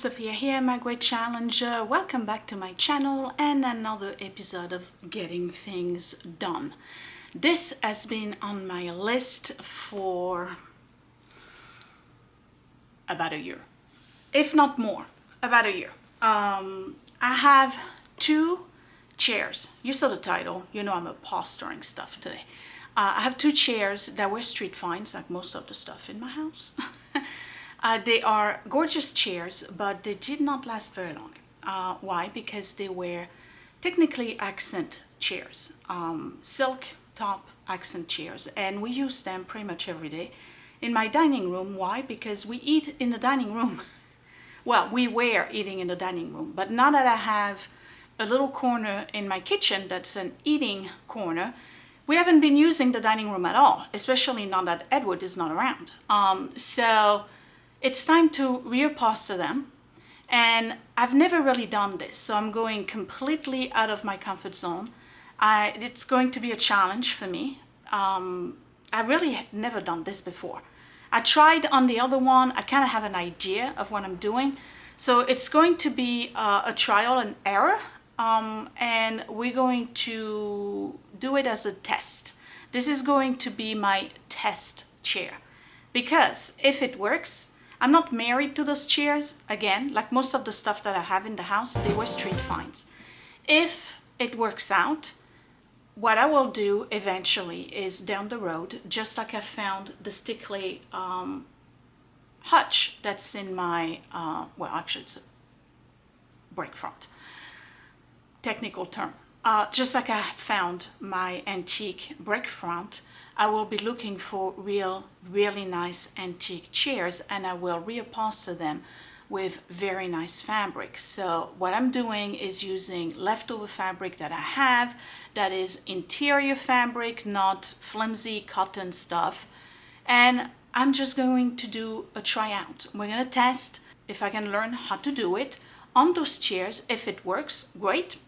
Sophia here, my great challenger. Welcome back to my channel and another episode of Getting Things Done. This has been on my list for about a year, if not more, about a year. I have two chairs. You saw the title, you know I'm upholstering stuff today. I have two chairs that were street finds, like most of the stuff in my house. They are gorgeous chairs, but they did not last very long. Why? Because they were technically accent chairs, silk top accent chairs, and we use them pretty much every day in my dining room. Why? Because we eat in the dining room. Well, we were eating in the dining room, but now that I have a little corner in my kitchen that's an eating corner, we haven't been using the dining room at all, especially now that Edward is not around. So it's time to reupholster them, and I've never really done this, so I'm going completely out of my comfort zone. It's going to be a challenge for me. I really have never done this before. I tried on the other one. I kind of have an idea of what I'm doing, so it's going to be a trial and error, and we're going to do it as a test. This is going to be my test chair, because if it works, I'm not married to those chairs. Again, like most of the stuff that I have in the house, they were street finds. If it works out, what I will do eventually is down the road, just like I found the Stickley hutch that's in my, well, actually it's a break front, technical term. Just like I found my antique brick front, I will be looking for really nice antique chairs, and I will reupholster them with very nice fabric. So what I'm doing is using leftover fabric that I have, that is interior fabric, not flimsy cotton stuff. And I'm just going to do a tryout. We're gonna test if I can learn how to do it on those chairs. If it works, great.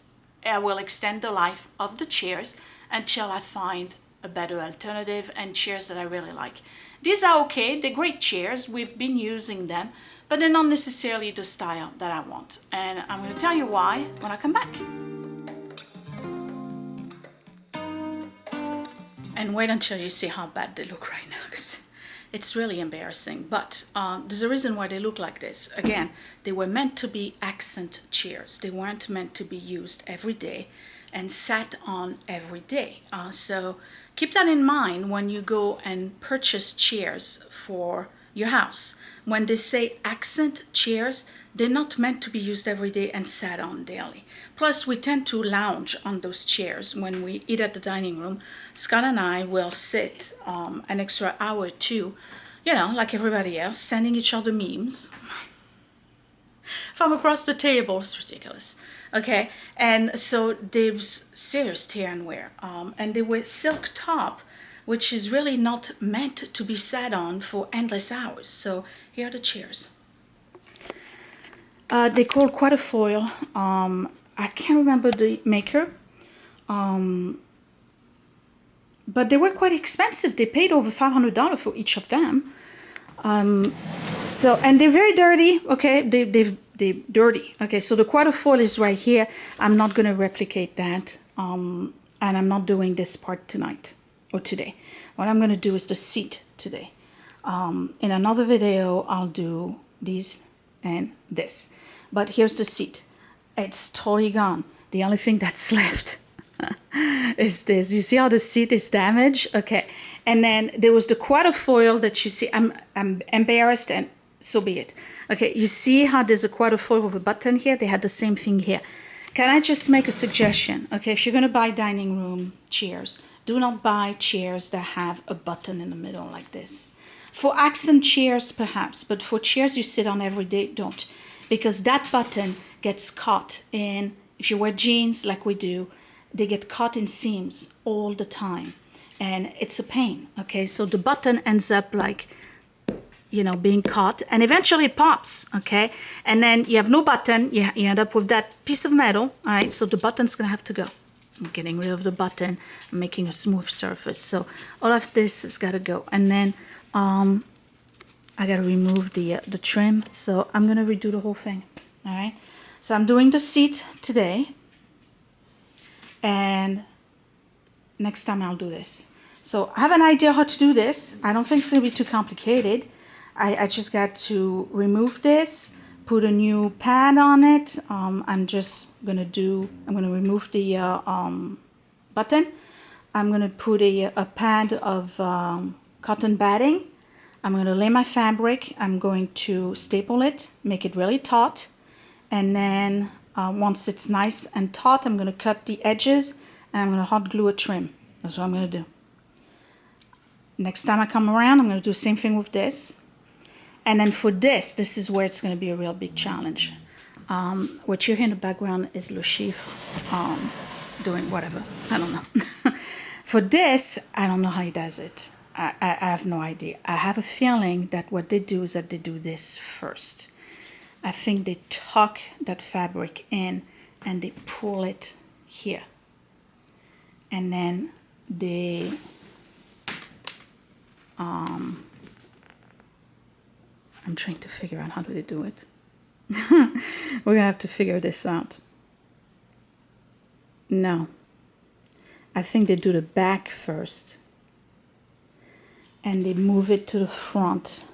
I will extend the life of the chairs until I find a better alternative and chairs that I really like. These are okay, they're great chairs, we've been using them, but they're not necessarily the style that I want. And I'm going to tell you why when I come back. And wait until you see how bad they look right now, because it's really embarrassing. But there's a reason why they look like this. Again, they were meant to be accent chairs. They weren't meant to be used every day and sat on every day. So keep that in mind when you go and purchase chairs for your house. When they say accent chairs, they're not meant to be used every day and sat on daily. Plus, we tend to lounge on those chairs when we eat at the dining room. Scott and I will sit an extra hour or two, you know, like everybody else, sending each other memes from across the table. It's ridiculous. Okay, and so there's serious tear and wear, and they were silk top, which is really not meant to be sat on for endless hours. So here are the chairs. They called Quadrant. I can't remember the maker, but they were quite expensive. They paid over $500 for each of them. So, and they're very dirty. Okay, they're dirty. Okay, so the quadrifoil is right here. I'm not going to replicate that, and I'm not doing this part tonight or today. What I'm going to do is the seat today. In another video, I'll do these and this. But here's the seat. It's totally gone. The only thing that's left is this. You see how the seat is damaged? Okay. And then there was the quadrifoil that you see. I'm embarrassed, and so be it. Okay, you see how there's a quadrifoil with a button here? They had the same thing here. Can I just make a suggestion? Okay, if you're going to buy dining room chairs, do not buy chairs that have a button in the middle like this. For accent chairs, perhaps, but for chairs you sit on every day, don't. Because that button gets caught in, if you wear jeans like we do, they get caught in seams all the time. And it's a pain, okay? So the button ends up like, you know, being caught, and eventually it pops, okay? And then you have no button, you end up with that piece of metal, all right? So the button's gonna have to go. I'm getting rid of the button, I'm making a smooth surface. So all of this has gotta go. And then I gotta remove the trim, so I'm gonna redo the whole thing. All right, so I'm doing the seat today, and next time I'll do this. So I have an idea how to do this. I don't think it's gonna be too complicated. I just got to remove this, put a new pad on it. I'm gonna remove the button. I'm gonna put a pad of cotton batting. I'm gonna lay my fabric. I'm going to staple it, make it really taut. And then once it's nice and taut, I'm gonna cut the edges and I'm gonna hot glue a trim. That's what I'm gonna do. Next time I come around, I'm gonna do the same thing with this. And then for this is where it's gonna be a real big challenge. What you hear in the background is Le Chiffre doing whatever, I don't know. For this, I don't know how he does it. I have no idea. I have a feeling that what they do is that they do this first. I think they tuck that fabric in and they pull it here. And then they I'm trying to figure out how do they do it. We're gonna have to figure this out. No. I think they do the back first. And they move it to the front.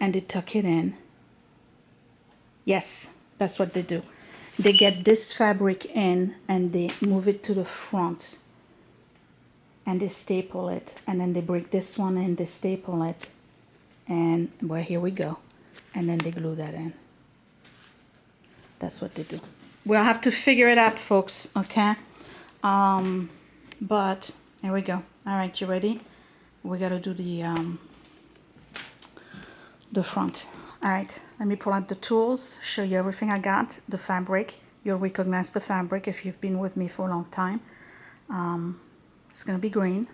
And they tuck it in. Yes, that's what they do. They get this fabric in and they move it to the front. And they staple it, and then they break this one in, they staple it, and well, here we go, and then they glue that in. That's what they do. We'll have to figure it out, folks, okay? But here we go. All right, you ready? We gotta do the front. All right, let me pull out the tools, show you everything I got, the fabric. You'll recognize the fabric if you've been with me for a long time. It's gonna be green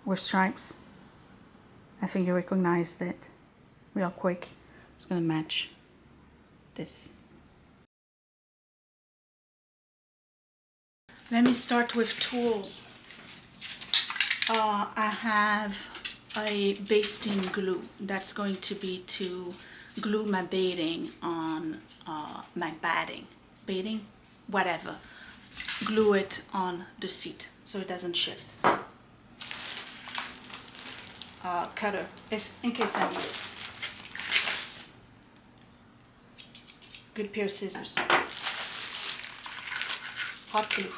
with stripes. I think you recognized it real quick. It's gonna match this. Let me start with tools. I have a basting glue that's going to be to glue my beading on my batting, whatever. Glue it on the seat so it doesn't shift. Cutter, in case I need it. Good pair of scissors. Hot glue.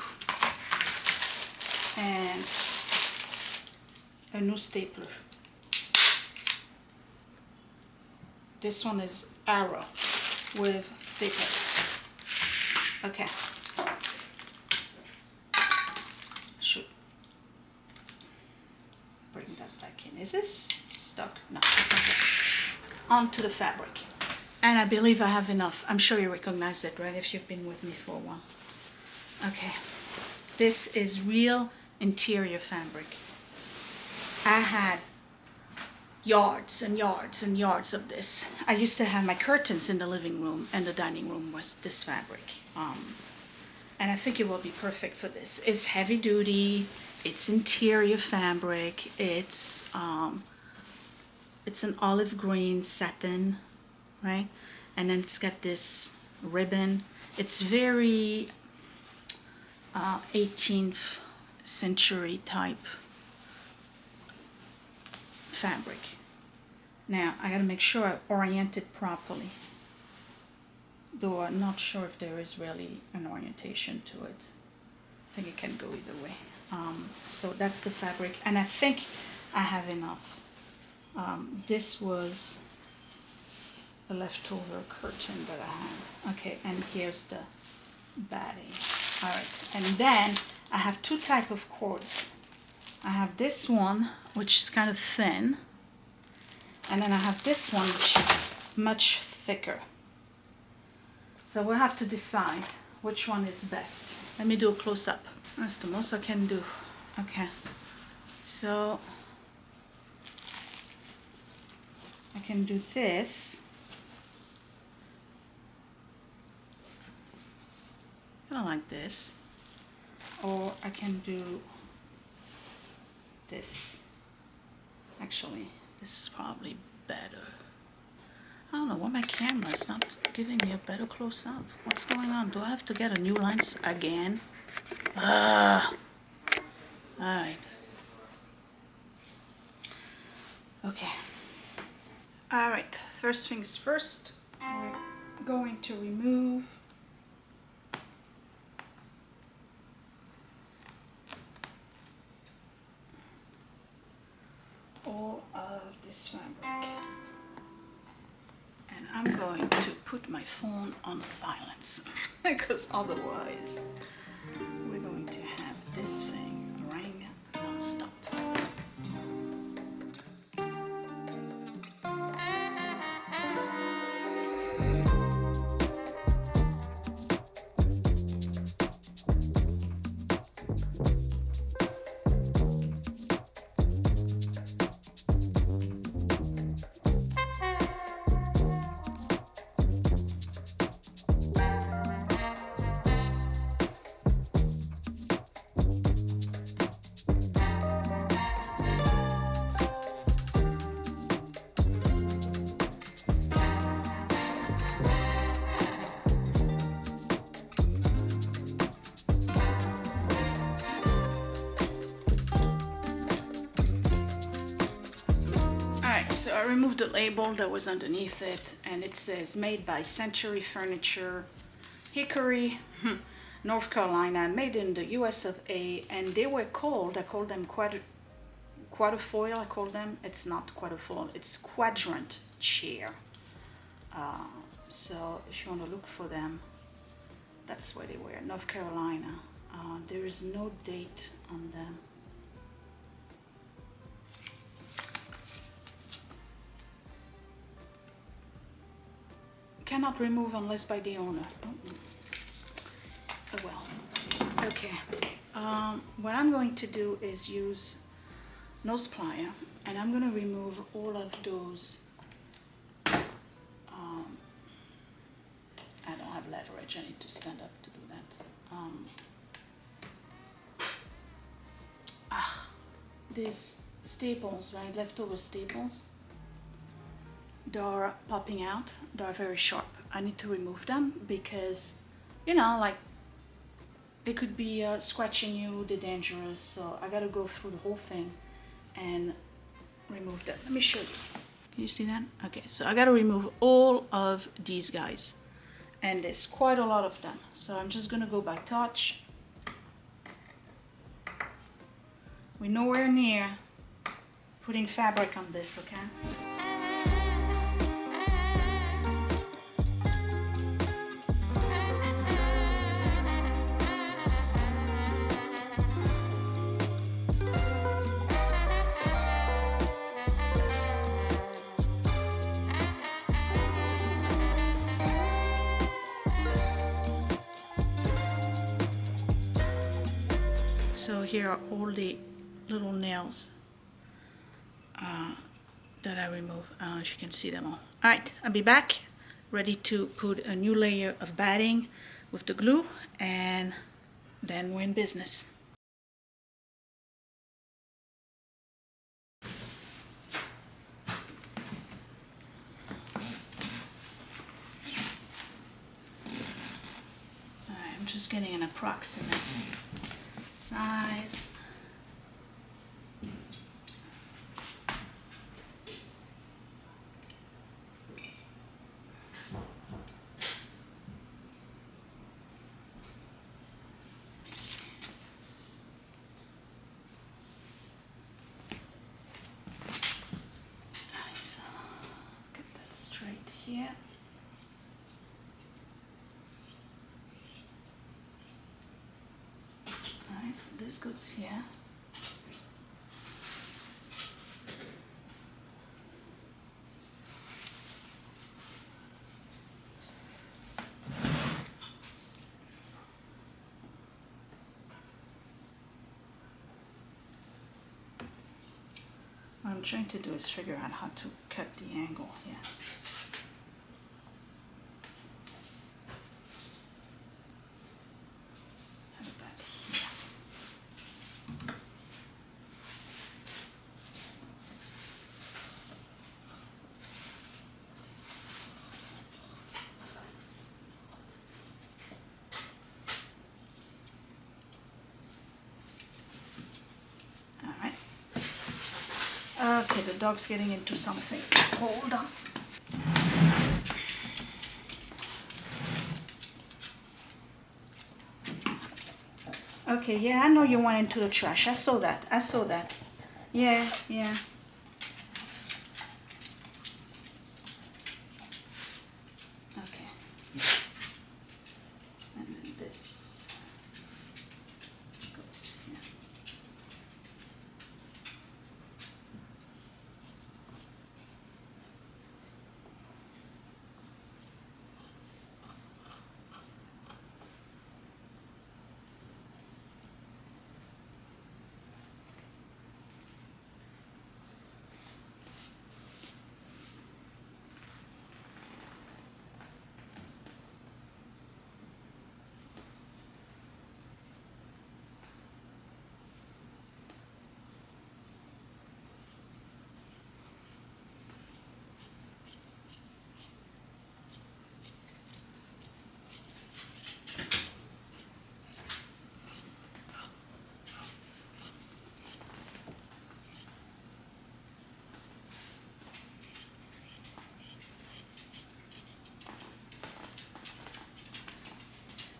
And a new stapler. This one is Arrow with staplers. Okay. Should bring that back in. Is this stuck? No. Okay. Onto the fabric. And I believe I have enough. I'm sure you recognize it, right? If you've been with me for a while. Okay. This is real interior fabric. I had yards and yards and yards of this. I used to have my curtains in the living room, and the dining room was this fabric. And I think it will be perfect for this. It's heavy duty, it's interior fabric, it's an olive green satin, right? And then it's got this ribbon. It's very 18th century type fabric. Now I gotta make sure I orient it properly, though I'm not sure if there is really an orientation to it. I think it can go either way. So that's the fabric, and I think I have enough. This was a leftover curtain that I had. Okay, and here's the batting. All right, and then I have two type of cords. I have this one, which is kind of thin, and then I have this one, which is much thicker. So we'll have to decide which one is best. Let me do a close-up. That's the most I can do. Okay, so I can do this. Kind of like this. Or I can do this. Actually, this is probably better. I don't know why my camera is not giving me a better close-up. What's going on? Do I have to get a new lens again? Ah. Alright. Okay. Alright, first things first, we're going to remove all of this fabric. And I'm going to put my phone on silence because otherwise we're going to have this thing ring non-stop. So I removed the label that was underneath it, and it says made by Century Furniture, Hickory, North Carolina, made in the US of A. And they were called, I called them quadrifoil, I call them. It's not quadrifoil, it's Quadrant Chair. So if you want to look for them, that's where they were, North Carolina. There is no date on them. Cannot remove unless by the owner. Oh well. Okay. What I'm going to do is use nose plier, and I'm going to remove all of those. I don't have leverage. I need to stand up to do that. These staples, right? Leftover staples. They're popping out. They're very sharp. I need to remove them because, you know, like they could be scratching you. They're dangerous. So I gotta go through the whole thing and remove them. Let me show you. Can you see that? Okay, so I gotta remove all of these guys, and there's quite a lot of them. So I'm just gonna go by touch. We're nowhere near putting fabric on this, okay? So here are all the little nails that I remove. If you can see them all. Alright, I'll be back, ready to put a new layer of batting with the glue, and then we're in business. Alright, I'm just getting an approximate size. Here. Alright, so this goes here. What I'm trying to do is figure out how to cut the angle here. Okay, the dog's getting into something. Hold on. Okay, yeah, I know you went into the trash. I saw that. I saw that. Yeah, yeah. Okay. And then this goes here.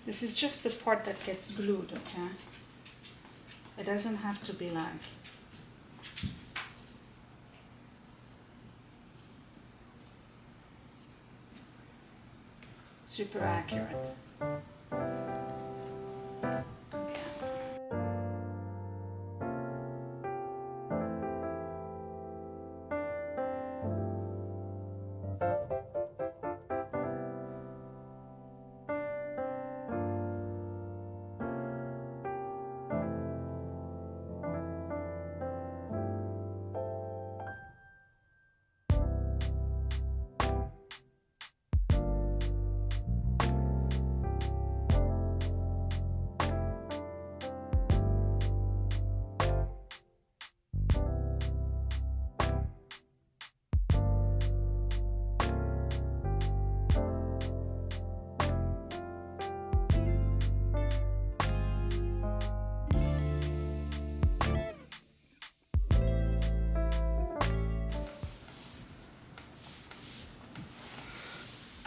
This is just the part that gets glued, okay? It doesn't have to be like super accurate.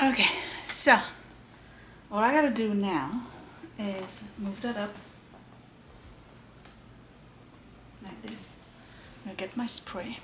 Okay, so what I gotta do now is move that up like this. I'm gonna get my spray.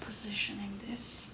Positioning this.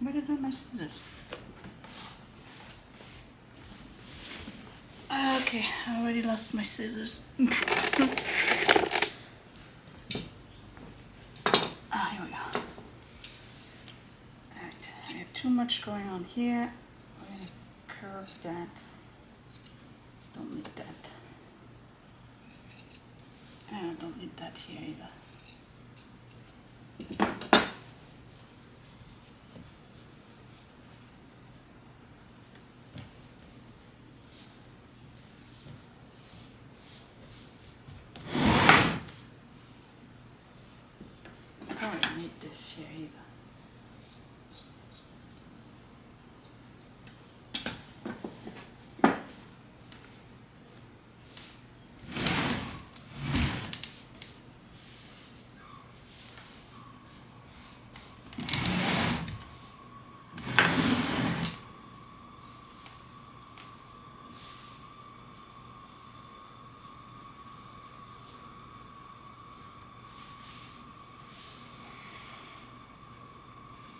Where did I my scissors? Okay, I already lost my scissors. Here we go. Alright, I have too much going on here. We're gonna of that. Don't need that. And I don't need that here either. I don't need this here either.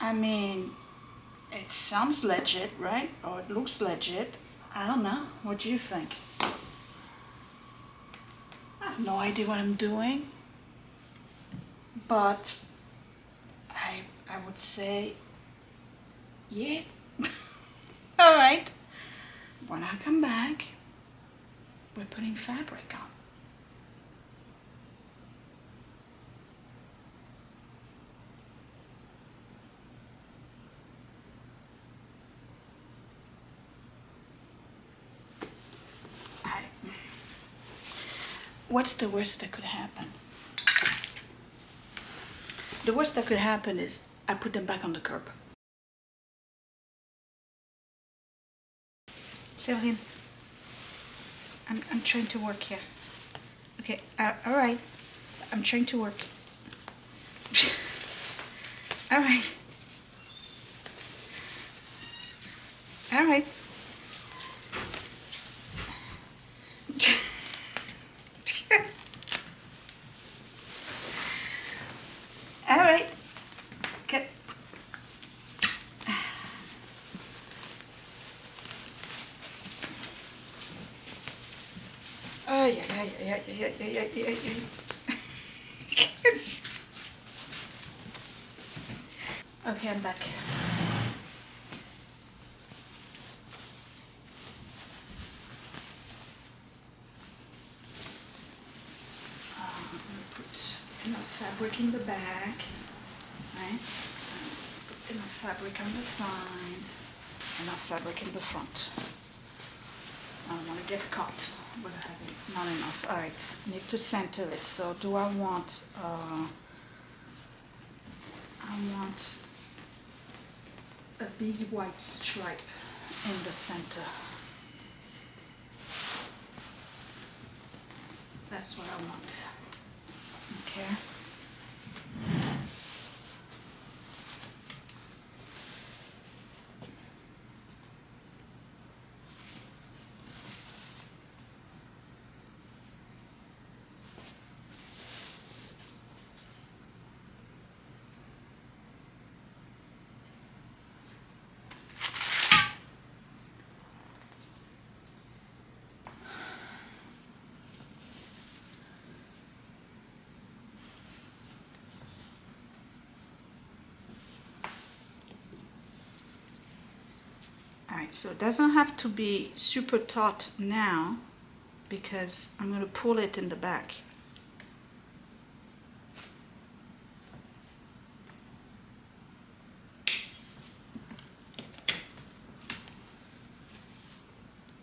I mean, it sounds legit, right? Or it looks legit. I don't know. What do you think? I have no idea what I'm doing. But I would say, yeah. All right. When I come back, we're putting fabric on. What's the worst that could happen? The worst that could happen is I put them back on the curb. Céline, I'm trying to work here. Okay, all right. I'm trying to work. All right. All right. All right. Okay. Oh, yeah. Okay, I'm back. I'm gonna put enough fabric in the back, right? Put enough fabric on the side, enough fabric in the front. I don't want to get caught, but I have not enough. All right, need to center it. So do I want? I want a big white stripe in the center. That's what I want. Okay. Alright, so it doesn't have to be super taut now because I'm going to pull it in the back.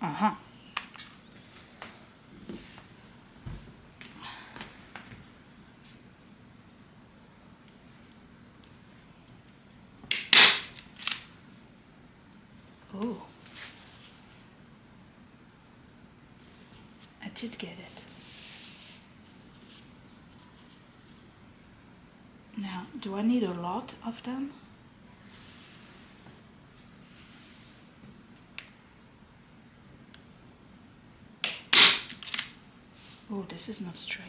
Uh-huh. Oh, I did get it. Now, do I need a lot of them? Oh, this is not straight.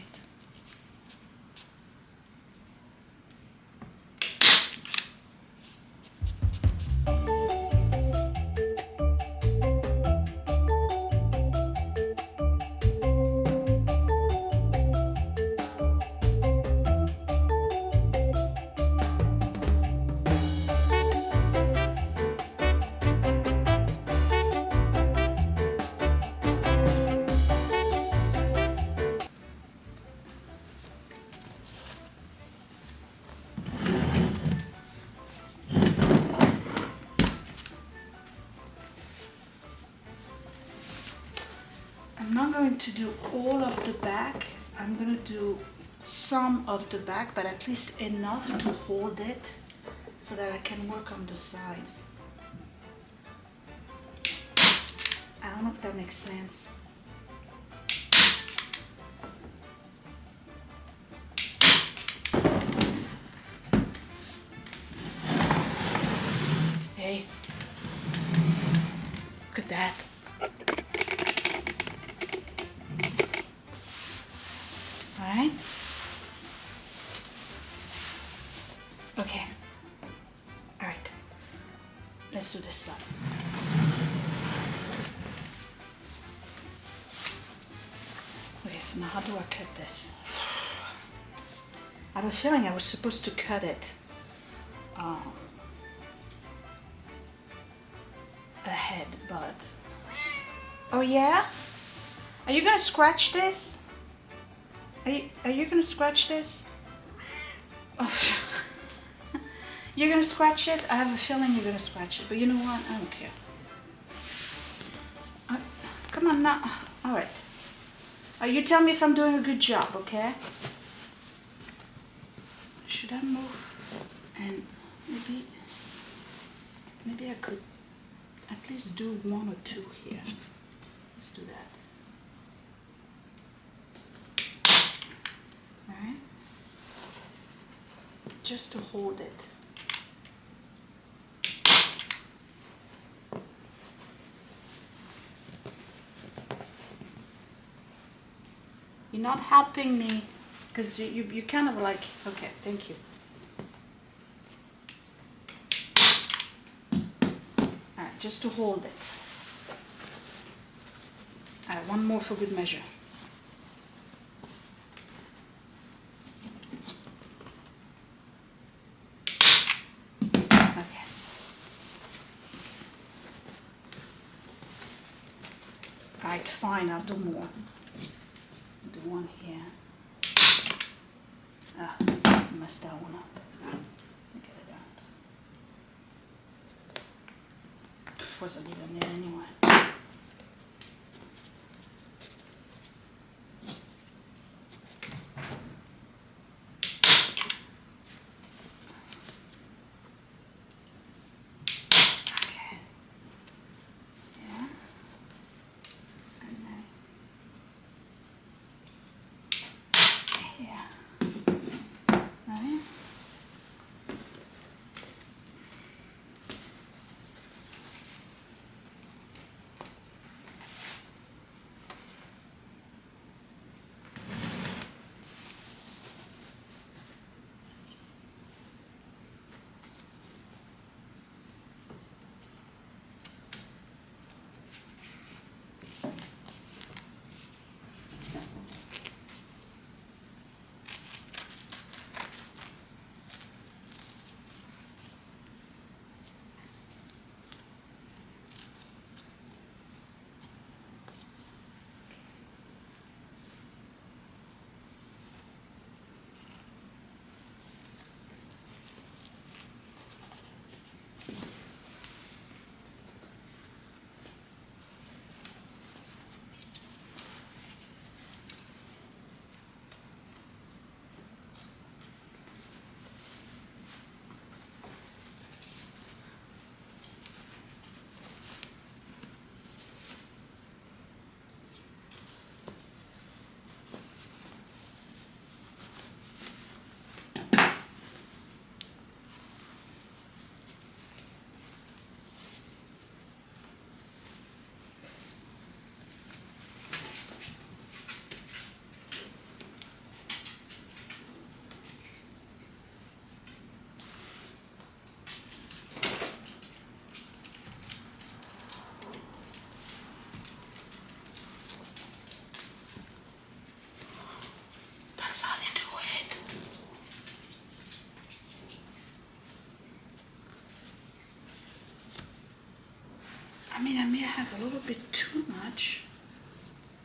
going to do all of the back. I'm going to do some of the back, but at least enough to hold it so that I can work on the sides. I don't know if that makes sense. Hey, look at that. All right. Okay. All right. Let's do this side. Okay, so now how do I cut this? I have a feeling I was supposed to cut it ahead, but... Oh yeah? Are you gonna scratch this? Are you gonna scratch this? Oh. You're gonna scratch it? I have a feeling you're gonna scratch it, but you know what? I don't care. Come on now. All right. You tell me if I'm doing a good job, okay? Should I move? And maybe I could at least do one or two here. Let's do that. All right. Just to hold it. You're not helping me because you kind of like, okay, thank you. All right, just to hold it. All right, one more for good measure. Okay. All right, fine, I'll do more. Do one here. Ah, I messed that one up. Let me get it out. Wasn't even there anyway. Okay. Yeah. And then here. Right? That's how they do it. I mean, I may have a little bit too much.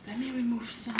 Let me remove some.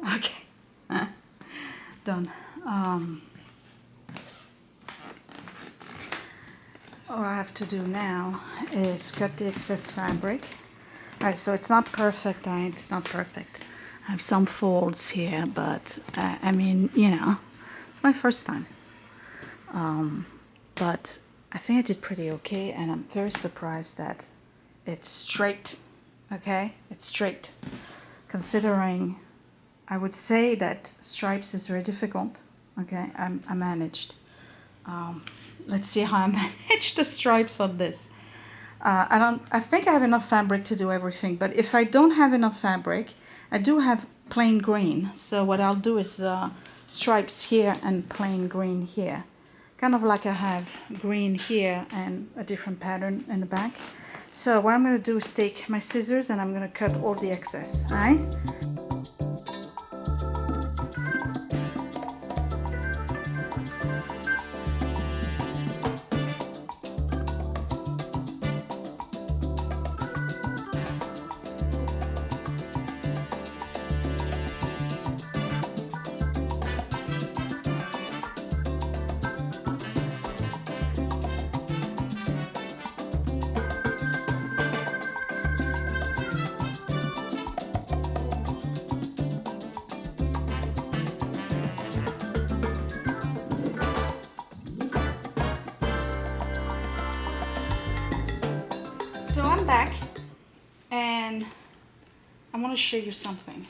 Okay. Done. All I have to do now is cut the excess fabric. All right, so it's not perfect. It's not perfect. I have some folds here, but I mean, you know, it's my first time. But I think I did pretty okay, and I'm very surprised that it's straight. Okay, it's straight. Considering, I would say that stripes is very difficult. Okay, I managed. Let's see how I manage the stripes on this. I think I have enough fabric to do everything, but if I don't have enough fabric, I do have plain green. So what I'll do is stripes here and plain green here. Kind of like I have green here and a different pattern in the back. So what I'm going to do is take my scissors and I'm going to cut all the excess, all right? So I'm back, and I want to show you something.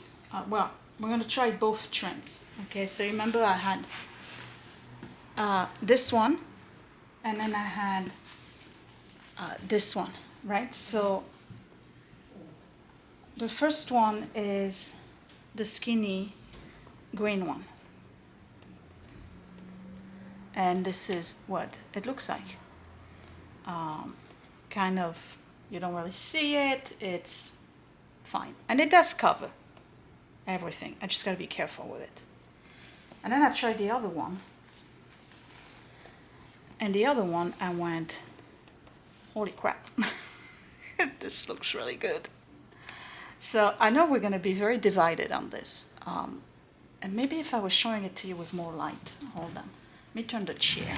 Well, we're going to try both trims. Okay, so remember I had this one, and then I had this one, right? So the first one is the skinny green one. And this is what it looks like. Kind of, you don't really see it, it's fine. And it does cover everything. I just gotta be careful with it. And then I tried the other one. And the other one, I went, holy crap, this looks really good. So I know we're gonna be very divided on this. And maybe if I was showing it to you with more light, hold on. Let me turn the chair.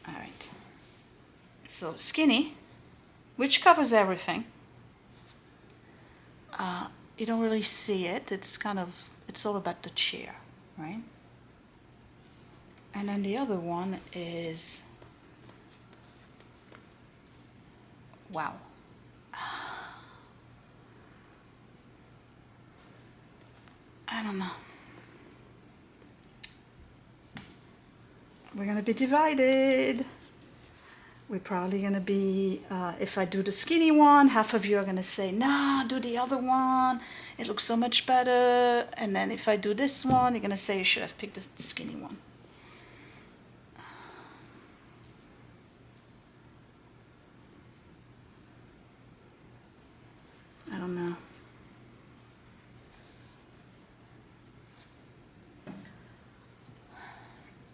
All right. So skinny, which covers everything. You don't really see it. It's kind of, it's all about the chair, right? And then the other one is, wow. I don't know. We're gonna be divided. We're probably gonna be, if I do the skinny one, half of you are gonna say, nah, do the other one. It looks so much better. And then if I do this one, you're gonna say you should have picked the skinny one. I don't know.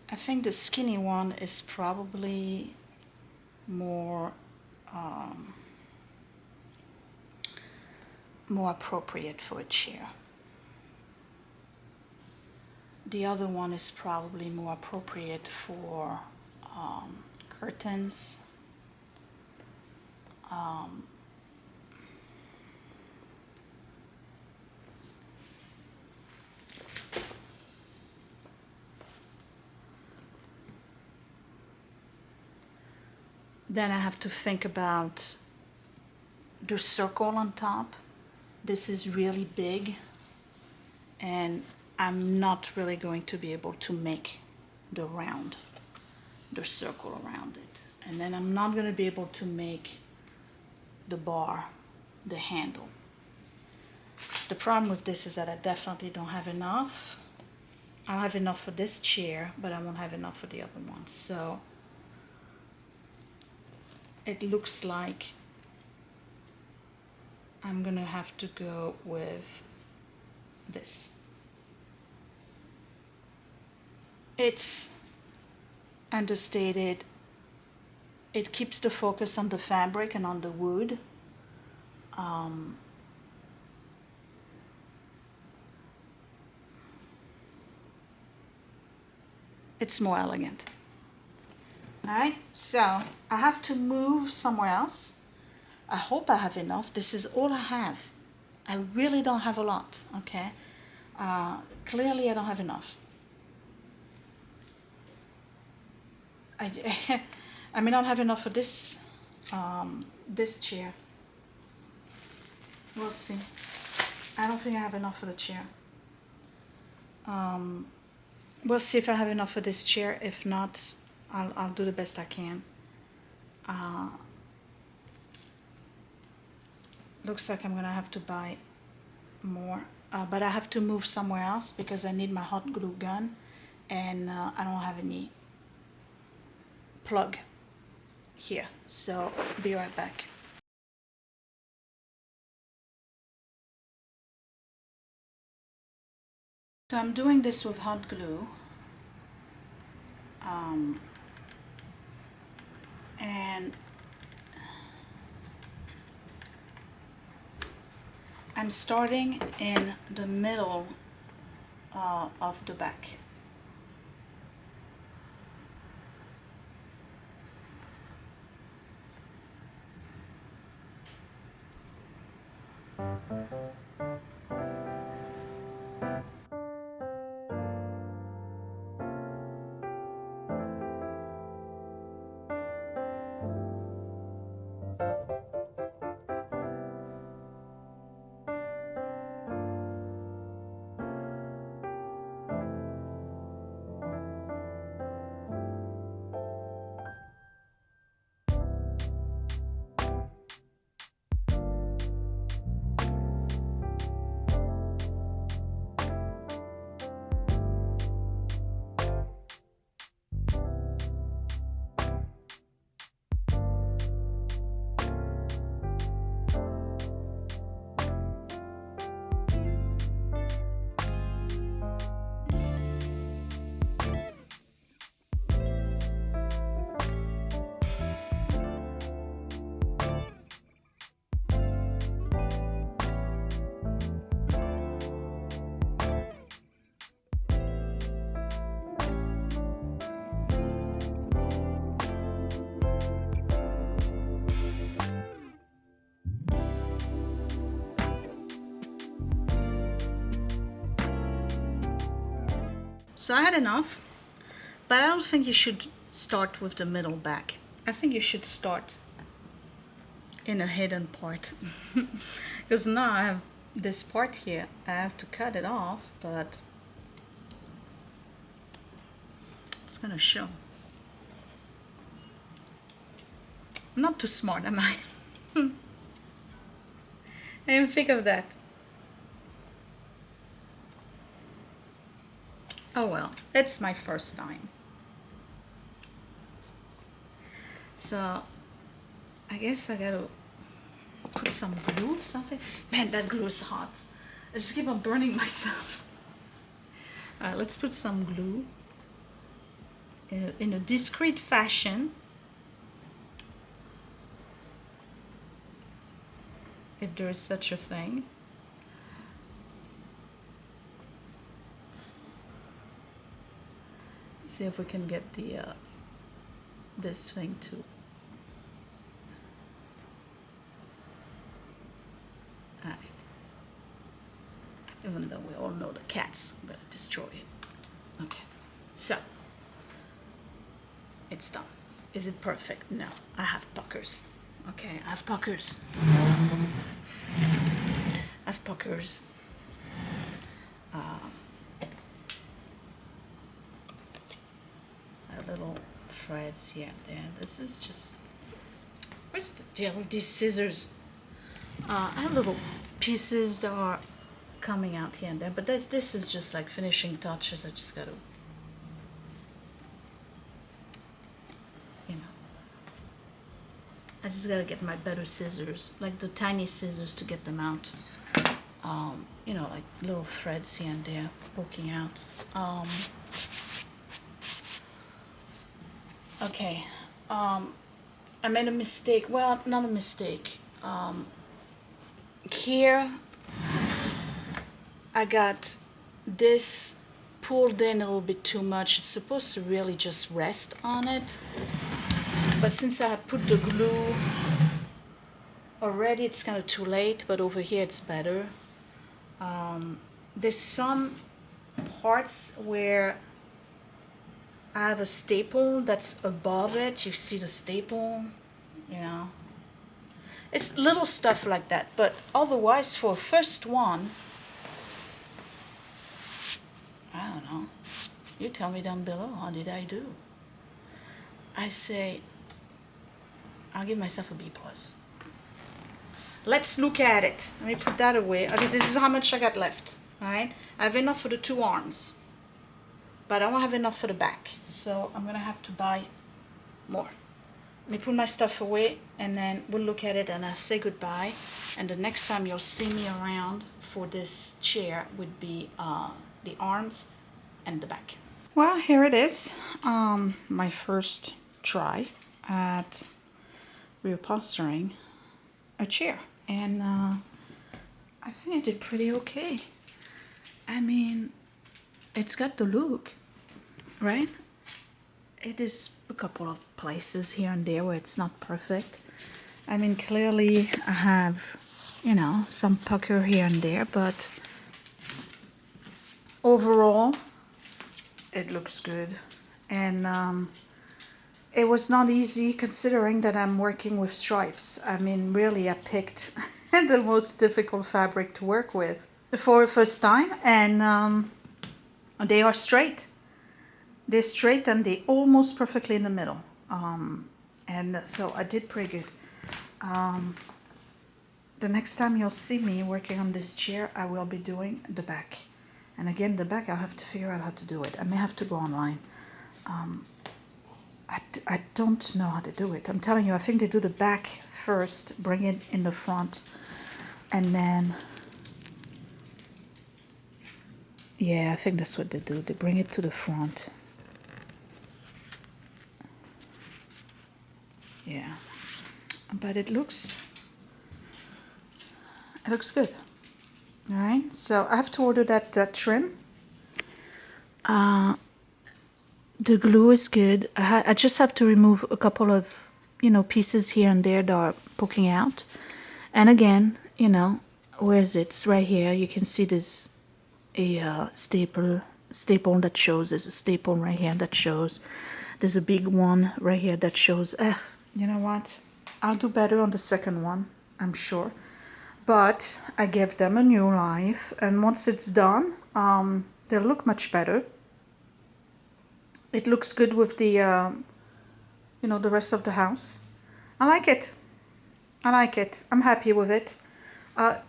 I think the skinny one is probably more appropriate for a chair. The other one is probably more appropriate for curtains. Then I have to think about the circle on top. This is really big, and I'm not really going to be able to make the circle around it. And then I'm not going to be able to make the bar, the handle. The problem with this is that I definitely don't have enough. I'll have enough for this chair, but I won't have enough for the other one. So it looks like I'm gonna have to go with this. It's understated. It keeps the focus on the fabric and on the wood. It's more elegant. All right, so I have to move somewhere else. I hope I have enough. This is all I have. I really don't have a lot, okay? Clearly I don't have enough. I may not have enough for this, this chair. We'll see. I don't think I have enough for the chair. We'll see if I have enough for this chair. If not, I'll do the best I can. Looks like I'm gonna have to buy more, but I have to move somewhere else because I need my hot glue gun, and I don't have any plug here. So be right back. So I'm doing this with hot glue, and I'm starting in the middle of the back. So I had enough, but I don't think you should start with the middle back. I think you should start in a hidden part. Because now I have this part here. I have to cut it off, but it's gonna show. I'm not too smart, am I? I didn't think of that. Oh well, it's my first time. So I guess I gotta put some glue or something. Man, that glue is hot. I just keep on burning myself. Alright, let's put some glue in a discreet fashion. If there is such a thing. See if we can get the this thing to alright. Even though we all know the cat's gonna destroy it. Okay, so it's done. Is it perfect? No, I have puckers. Okay, I have puckers. I have puckers. Little threads here and there. This is just, what's the deal with these scissors? I have little pieces that are coming out here and there, but this is just like finishing touches. I just gotta, you know, I just gotta get my better scissors, like the tiny scissors, to get them out. You know, like little threads here and there poking out. Okay, I made a mistake. Well, not a mistake. Here, I got this pulled in a little bit too much. It's supposed to really just rest on it. But since I had put the glue already, it's kind of too late, but over here it's better. There's some parts where I have a staple that's above it. You see the staple, you know. It's little stuff like that, but otherwise for first one, I don't know. You tell me down below, how did I do? I say, I'll give myself a B+. Let's look at it. Let me put that away. Okay, this is how much I got left, all right? I have enough for the 2 arms, but I don't have enough for the back, so I'm gonna have to buy more. Let me put my stuff away, and then we'll look at it, and I'll say goodbye. And the next time you'll see me around for this chair would be the arms and the back. Well, here it is. My first try at reupholstering a chair. And I think I did pretty okay. I mean, it's got the look, right? It is a couple of places here and there where it's not perfect. I mean, clearly I have, you know, some pucker here and there, but overall, it looks good. And it was not easy considering that I'm working with stripes. I mean, really, I picked the most difficult fabric to work with for the first time, and they are straight. They're straight and they're almost perfectly in the middle. And so I did pretty good. The next time you'll see me working on this chair, I will be doing the back. And again, the back, I'll have to figure out how to do it. I may have to go online. I don't know how to do it. I'm telling you, I think they do the back first, bring it in the front, and then, yeah, I think that's what they do. They bring it to the front. Yeah, but it looks good. All right, so I have to order that trim. The glue is good. I just have to remove a couple of, you know, pieces here and there that are poking out. And again, you know, where is it? It's right here. You can see there's a staple that shows. There's a staple right here that shows. There's a big one right here that shows. You know what? I'll do better on the second one, I'm sure. But I gave them a new life, and once it's done, they'll look much better. It looks good with the, you know, the rest of the house. I like it. I like it. I'm happy with it.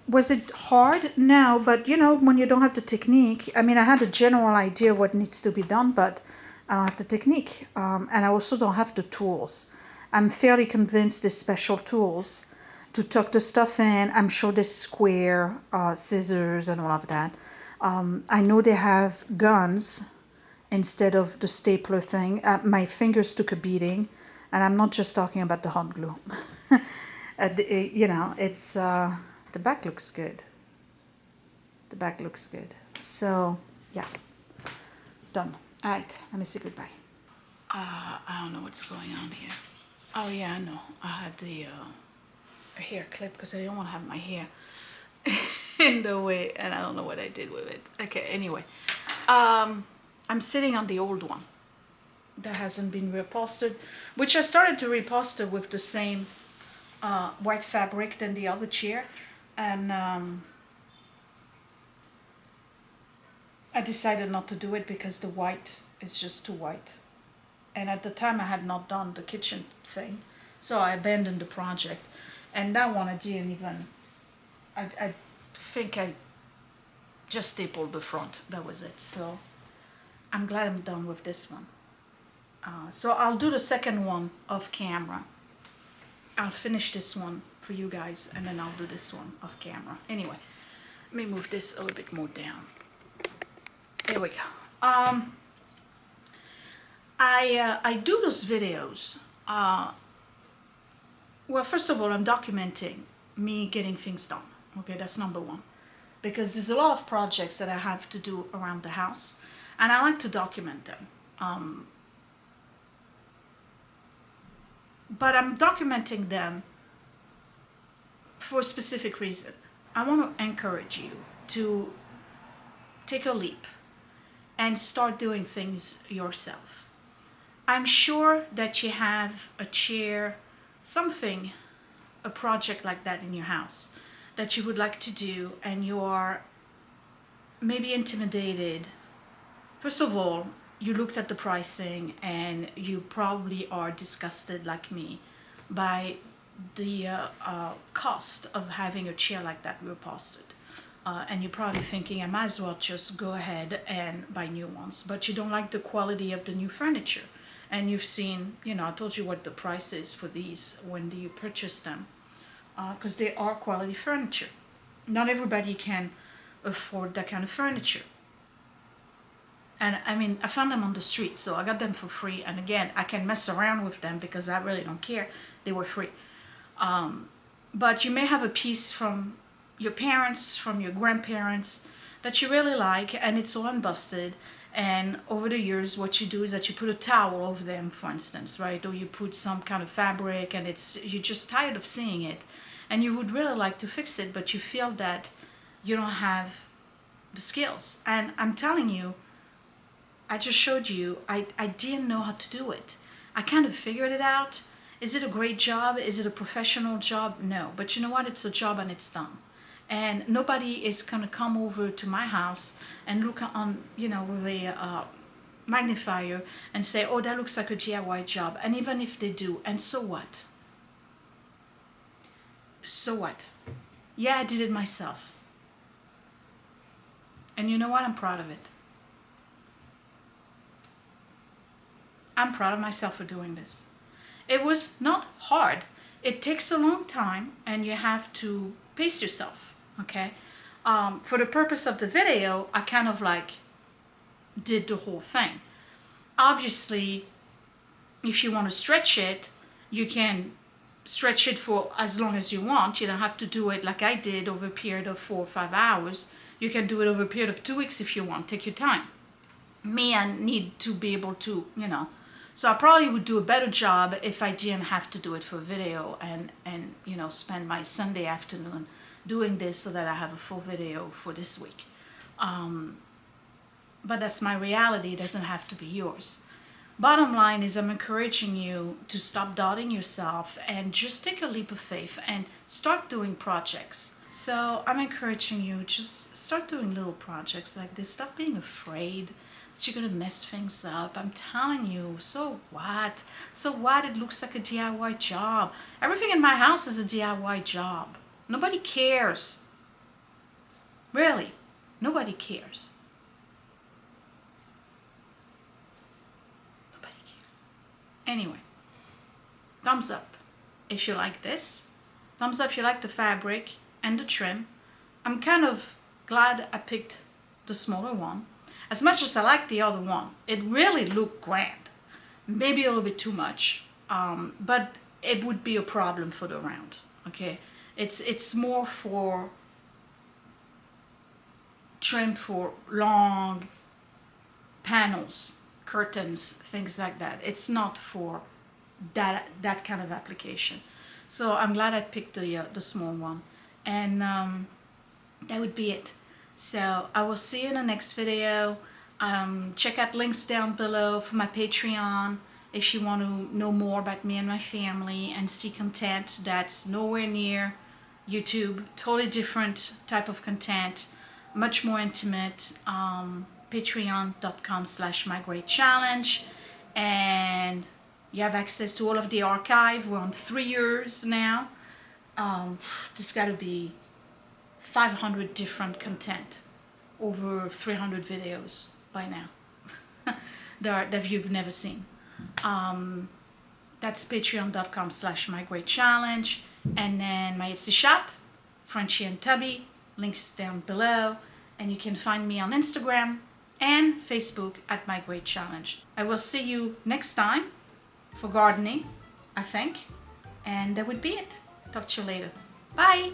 Was it hard? No, but you know, when you don't have the technique, I mean, I had a general idea what needs to be done, but I don't have the technique. And I also don't have the tools. I'm fairly convinced there's special tools to tuck the stuff in. I'm sure there's square scissors and all of that. I know they have guns instead of the stapler thing. My fingers took a beating, and I'm not just talking about the hot glue. You know, it's the back looks good. The back looks good. So yeah, done. All right, let me say goodbye. I don't know what's going on here. Oh yeah, I know. I had the hair clip because I didn't want to have my hair in the way, and I don't know what I did with it. Okay, anyway. I'm sitting on the old one that hasn't been reupholstered, which I started to reupholster with the same white fabric than the other chair, and I decided not to do it because the white is just too white, and at the time I had not done the kitchen thing, so I abandoned the project. And that one I didn't even, I think I just stapled the front, that was it. So I'm glad I'm done with this one. So I'll do the second one off camera. I'll finish this one for you guys, and then I'll do this one off camera. Anyway, let me move this a little bit more down. There we go. I do those videos. Well, first of all, I'm documenting me getting things done. Okay, that's number one. Because there's a lot of projects that I have to do around the house. and I like to document them. But I'm documenting them for a specific reason. I want to encourage you to take a leap and start doing things yourself. I'm sure that you have a chair, something, a project like that in your house that you would like to do, and you are maybe intimidated. First of all, you looked at the pricing and you probably are disgusted like me by the cost of having a chair like that reupholstered. And you're probably thinking, I might as well just go ahead and buy new ones. But you don't like the quality of the new furniture. And you've seen, you know, I told you what the price is for these when you purchase them. Because they are quality furniture. Not everybody can afford that kind of furniture. And I mean, I found them on the street, so I got them for free. And again, I can mess around with them because I really don't care. They were free. But you may have a piece from your parents, from your grandparents that you really like, and it's all unbusted. And over the years, what you do is that you put a towel over them, for instance, right? Or you put some kind of fabric, and you're just tired of seeing it. And you would really like to fix it, but you feel that you don't have the skills. And I'm telling you, I just showed you, I didn't know how to do it. I kind of figured it out. Is it a great job? Is it a professional job? No. But you know what? It's a job and it's done. And nobody is going to come over to my house and look on, you know, with a magnifier and say, oh, that looks like a DIY job. And even if they do, and so what? So what? Yeah, I did it myself. And you know what? I'm proud of it. I'm proud of myself for doing this. It was not hard. It takes a long time and you have to pace yourself, okay? For the purpose of the video, I kind of like did the whole thing. Obviously, if you want to stretch it, you can stretch it for as long as you want. You don't have to do it like I did over a period of 4 or 5 hours. You can do it over a period of 2 weeks if you want. Take your time. Me, I need to be able to, you know. So I probably would do a better job if I didn't have to do it for video and you know, spend my Sunday afternoon doing this so that I have a full video for this week. But that's my reality. It doesn't have to be yours. Bottom line is I'm encouraging you to stop doubting yourself and just take a leap of faith and start doing projects. So I'm encouraging you, just start doing little projects like this. Stop being afraid that you're gonna mess things up. I'm telling you, so what? So what? It looks like a DIY job. Everything in my house is a DIY job. Nobody cares. Really, nobody cares. Nobody cares. Anyway, thumbs up if you like this. Thumbs up if you like the fabric and the trim. I'm kind of glad I picked the smaller one. As much as I like the other one, it really looked grand. Maybe a little bit too much, but it would be a problem for the round, okay? It's more for trim for long panels, curtains, things like that. It's not for that kind of application. So I'm glad I picked the small one. And that would be it. So I will see you in the next video. Check out links down below for my Patreon if you want to know more about me and my family and see content that's nowhere near YouTube. Totally different type of content, much more intimate. Patreon.com/mygreatchallenge, and you have access to all of the archive. We're on 3 years now. There's got to be 500 different content, over 300 videos by now that you've never seen. That's patreon.com/mygreatchallenge, and then my Esty Shop, Frenchie and Tubby, links down below, and you can find me on Instagram and Facebook at mygreatchallenge. I will see you next time for gardening, I think, and that would be it. Talk to you later. Bye!